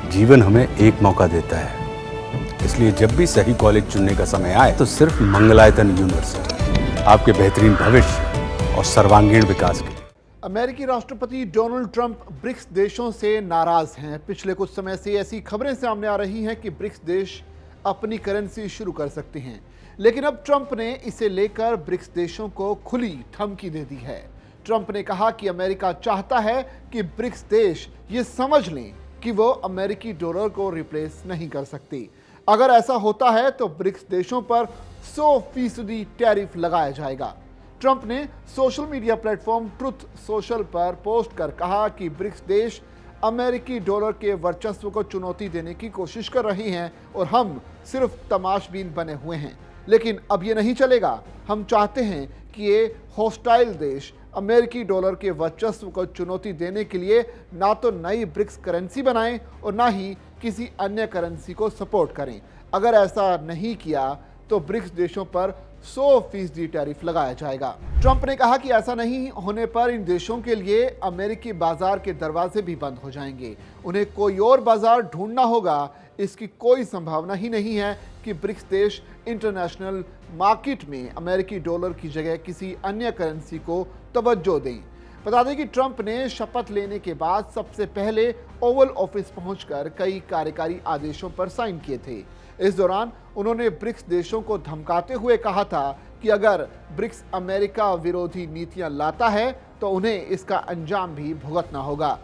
जीवन हमें एक मौका देता है, इसलिए जब भी सही कॉलेज चुनने का समय आए तो सिर्फ मंगलायतन यूनिवर्सिटी आपके बेहतरीन भविष्य और सर्वांगीण विकास के लिए। अमेरिकी राष्ट्रपति डोनाल्ड ट्रंप ब्रिक्स देशों से नाराज हैं। पिछले कुछ समय से ऐसी खबरें सामने आ रही हैं कि ब्रिक्स देश अपनी करेंसी शुरू कर सकते हैं, लेकिन अब ट्रंप ने इसे लेकर ब्रिक्स देशों को खुली धमकी दे दी है। ट्रंप ने कहा कि अमेरिका चाहता है कि ब्रिक्स देश ये समझ लें कि वो अमेरिकी डॉलर को रिप्लेस नहीं कर सकते। अगर ऐसा होता है तो ब्रिक्स देशों पर 100% टैरिफ लगाया जाएगा। ट्रंप ने social media platform truth social पर पोस्ट कर कहा कि ब्रिक्स देश अमेरिकी डॉलर के वर्चस्व को चुनौती देने की कोशिश कर रही हैं और हम सिर्फ तमाशबीन बने हुए हैं। लेकिन अब ये नहीं चलेगा। हम चाहते हैं कि ये हॉस्टाइल देश अमेरिकी डॉलर के वर्चस्व को चुनौती देने के लिए ना तो नई ब्रिक्स करेंसी बनाएं और ना ही किसी अन्य करेंसी को सपोर्ट करें। अगर ऐसा नहीं किया तो ब्रिक्स देशों पर 100% टैरिफ लगाया जाएगा। ट्रंप ने कहा कि ऐसा नहीं होने पर इन देशों के लिए अमेरिकी बाजार के दरवाजे भी बंद हो जाएंगे। उन्हें कोई और बाजार ढूंढना होगा। इसकी कोई संभावना ही नहीं है कि ब्रिक्स देश इंटरनेशनल मार्केट में अमेरिकी डॉलर की जगह किसी अन्य करेंसी को तवज्जो दें। बता दें कि ट्रंप ने शपथ लेने के बाद सबसे पहले ओवल ऑफिस पहुंचकर कई कार्यकारी आदेशों पर साइन किए थे। इस दौरान उन्होंने ब्रिक्स देशों को धमकाते हुए कहा था कि अगर ब्रिक्स अमेरिका विरोधी नीतियां लाता है तो उन्हें इसका अंजाम भी भुगतना होगा।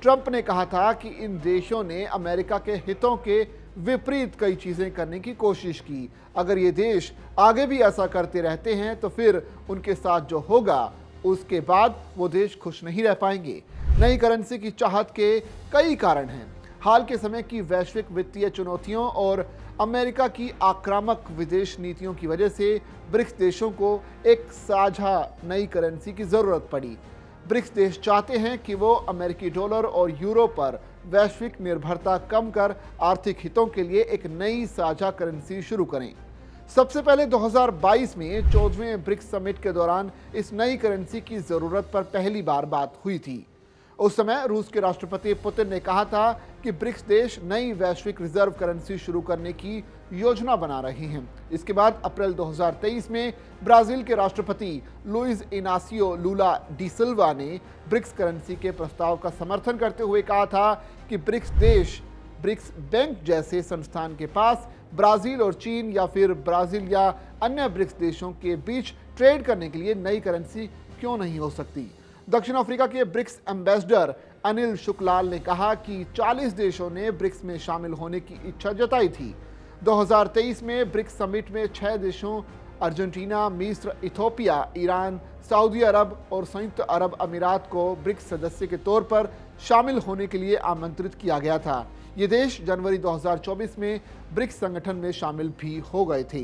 ट्रंप ने कहा था कि इन देशों ने अमेरिका के हितों के विपरीत कई चीजें करने की कोशिश की। अगर ये देश आगे भी ऐसा करते रहते हैं तो फिर उनके साथ जो होगा उसके बाद वो देश खुश नहीं रह पाएंगे। नई करेंसी की चाहत के कई कारण हैं। हाल के समय की वैश्विक वित्तीय चुनौतियों और अमेरिका की आक्रामक विदेश नीतियों की वजह से ब्रिक्स देशों को एक साझा नई करेंसी की जरूरत पड़ी। ब्रिक्स देश चाहते हैं कि वो अमेरिकी डॉलर और यूरो पर वैश्विक निर्भरता कम कर आर्थिक हितों के लिए एक नई साझा करेंसी शुरू करें। सबसे पहले 2022 में 14वें ब्रिक्स समिट के दौरान इस नई करेंसी की जरूरत पर पहली बार बात हुई थी। उस समय रूस के राष्ट्रपति पुतिन ने कहा था कि ब्रिक्स देश नई वैश्विक रिजर्व करेंसी शुरू करने की योजना बना रहे हैं। इसके बाद अप्रैल 2023 में ब्राजील के राष्ट्रपति लुइस इनासियो लूला डी सिल्वा ने ब्रिक्स करेंसी के प्रस्ताव का समर्थन करते हुए कहा था कि ब्रिक्स देश ब्रिक्स बैंक जैसे संस्थान के पास ब्राजील और चीन या फिर ब्राजील या अन्य ब्रिक्स देशों के बीच ट्रेड करने के लिए नई करेंसी क्यों नहीं हो सकती। दक्षिण अफ्रीका के ब्रिक्स एम्बेसडर अनिल शुक्लाल ने कहा कि 40 देशों ने ब्रिक्स में शामिल होने की इच्छा जताई थी। 2023 में ब्रिक्स समिट में 6 देशों अर्जेंटीना, मिस्र, इथोपिया, ईरान, सऊदी अरब और संयुक्त अरब अमीरात को ब्रिक्स सदस्य के तौर पर शामिल होने के लिए आमंत्रित किया गया था। ये देश जनवरी 2024 में ब्रिक्स संगठन में शामिल भी हो गए थे।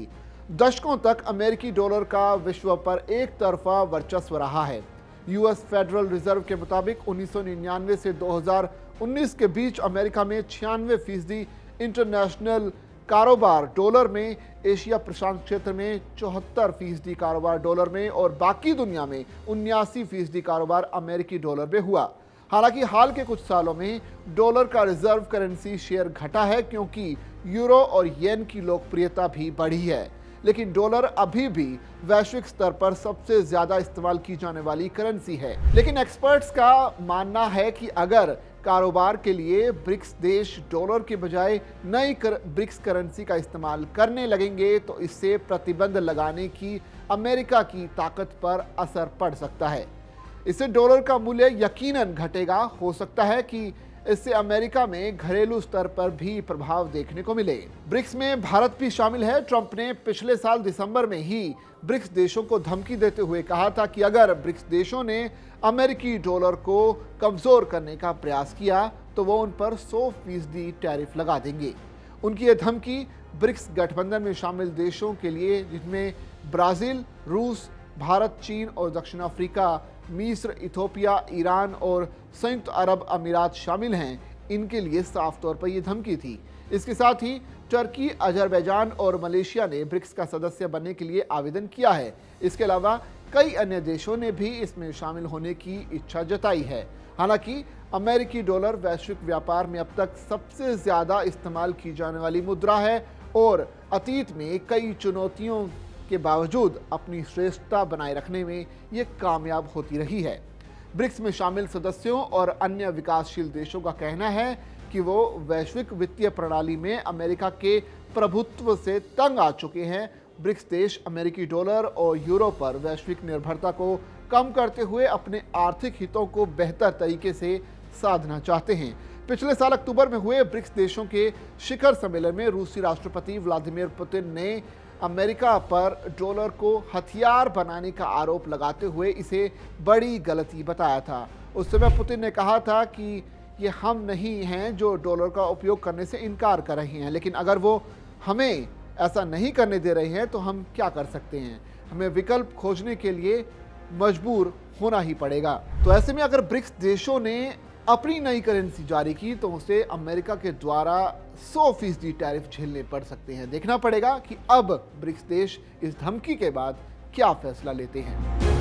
दशकों तक अमेरिकी डॉलर का विश्व पर एक तरफा वर्चस्व रहा है। यूएस फेडरल रिजर्व के मुताबिक 1999 से 2019 के बीच अमेरिका में 96% इंटरनेशनल कारोबार डॉलर में, एशिया प्रशांत क्षेत्र में 74% कारोबार डॉलर में और बाकी दुनिया में 79% कारोबार अमेरिकी डॉलर में हुआ। हालांकि हाल के कुछ सालों में डॉलर का रिजर्व करेंसी शेयर घटा है क्योंकि यूरो और येन की लोकप्रियता भी बढ़ी है, लेकिन डॉलर अभी भी वैश्विक स्तर पर सबसे ज्यादा इस्तेमाल की जाने वाली करेंसी है। लेकिन एक्सपर्ट्स का मानना है कि अगर कारोबार के लिए ब्रिक्स देश डॉलर के बजाय नई ब्रिक्स करेंसी का इस्तेमाल करने लगेंगे तो इससे प्रतिबंध लगाने की अमेरिका की ताकत पर असर पड़ सकता है। इससे डॉलर का मूल्य यकीनन घटेगा। हो सकता है कि इससे अमेरिका में घरेलू स्तर पर भी प्रभाव देखने को मिले। ब्रिक्स में भारत भी शामिल है। ट्रंप ने पिछले साल दिसंबर में ही ब्रिक्स देशों को धमकी देते हुए कहा था कि अगर ब्रिक्स देशों ने अमेरिकी डॉलर को कमजोर करने का प्रयास किया तो वो उन पर 100% टैरिफ लगा देंगे। उनकी यह धमकी ब्रिक्स गठबंधन में शामिल देशों के लिए, जिनमें ब्राजील, रूस, भारत, चीन और दक्षिण अफ्रीका, मिस्र, इथोपिया, ईरान और संयुक्त अरब अमीरात शामिल हैं, इनके लिए साफ तौर पर यह धमकी थी। इसके साथ ही टर्की, अजरबैजान और मलेशिया ने ब्रिक्स का सदस्य बनने के लिए आवेदन किया है। इसके अलावा कई अन्य देशों ने भी इसमें शामिल होने की इच्छा जताई है। हालांकि अमेरिकी डॉलर वैश्विक व्यापार में अब तक सबसे ज्यादा इस्तेमाल की जाने वाली मुद्रा है और अतीत में कई चुनौतियों के बावजूद अपनी श्रेष्ठता बनाए रखने में ये कामयाब होती रही है। ब्रिक्स में शामिल सदस्यों और अन्य विकासशील देशों का कहना है कि वो वैश्विक वित्तीय प्रणाली में अमेरिका के प्रभुत्व से तंग आ चुके हैं। ब्रिक्स देश अमेरिकी डॉलर और यूरो पर वैश्विक निर्भरता को कम करते हुए अपने आर्थिक हितों को बेहतर तरीके से साधना चाहते हैं। पिछले साल अक्टूबर में हुए ब्रिक्स देशों के शिखर सम्मेलन में रूसी राष्ट्रपति व्लादिमीर पुतिन ने अमेरिका पर डॉलर को हथियार बनाने का आरोप लगाते हुए इसे बड़ी गलती बताया था। उस समय पुतिन ने कहा था कि ये हम नहीं हैं जो डॉलर का उपयोग करने से इनकार कर रहे हैं, लेकिन अगर वो हमें ऐसा नहीं करने दे रहे हैं तो हम क्या कर सकते हैं। हमें विकल्प खोजने के लिए मजबूर होना ही पड़ेगा। तो ऐसे में अगर ब्रिक्स देशों ने अपनी नई करेंसी जारी की तो उसे अमेरिका के द्वारा 100% टैरिफ झेलने पड़ सकते हैं। देखना पड़ेगा कि अब ब्रिक्स देश इस धमकी के बाद क्या फैसला लेते हैं।